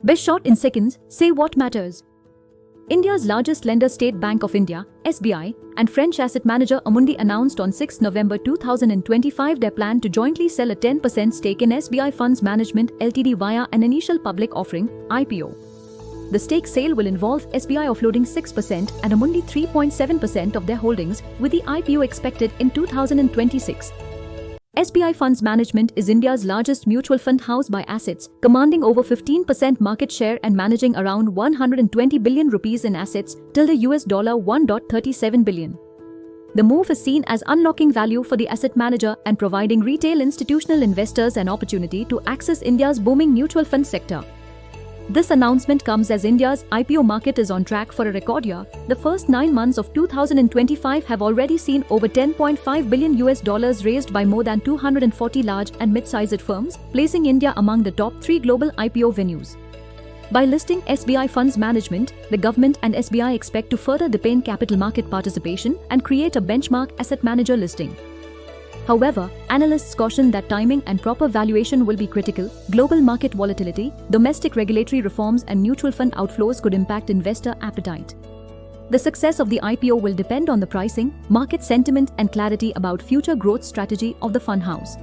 Best shot in seconds, say what matters. India's largest lender State Bank of India, SBI, and French asset manager Amundi announced on 6 November 2025 their plan to jointly sell a 10% stake in SBI Funds Management Ltd via an initial public offering, IPO. The stake sale will involve SBI offloading 6% and Amundi 3.7% of their holdings, with the IPO expected in 2026. SBI Funds Management is India's largest mutual fund house by assets, commanding over 15% market share and managing around 120 billion rupees in assets till the $1.37 billion. The move is seen as unlocking value for the asset manager and providing retail institutional investors an opportunity to access India's booming mutual fund sector. This announcement comes as India's IPO market is on track for a record year. The first 9 months of 2025 have already seen over $10.5 billion raised by more than 240 large and mid-sized firms, placing India among the top 3 global IPO venues. By listing SBI Funds Management, the government and SBI expect to further deepen capital market participation and create a benchmark asset manager listing. However, analysts caution that timing and proper valuation will be critical. Global market volatility, domestic regulatory reforms, and mutual fund outflows could impact investor appetite. The success of the IPO will depend on the pricing, market sentiment, and clarity about future growth strategy of the fund house.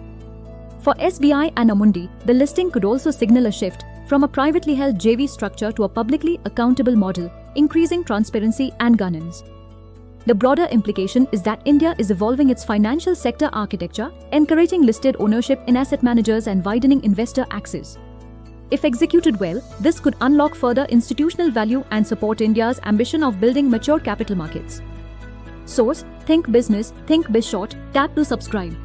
For SBI and Amundi, the listing could also signal a shift from a privately held JV structure to a publicly accountable model, increasing transparency and governance. The broader implication is that India is evolving its financial sector architecture, encouraging listed ownership in asset managers and widening investor access. If executed well, this could unlock further institutional value and support India's ambition of building mature capital markets. Source: Think Business, Think BizShort. Tap to subscribe.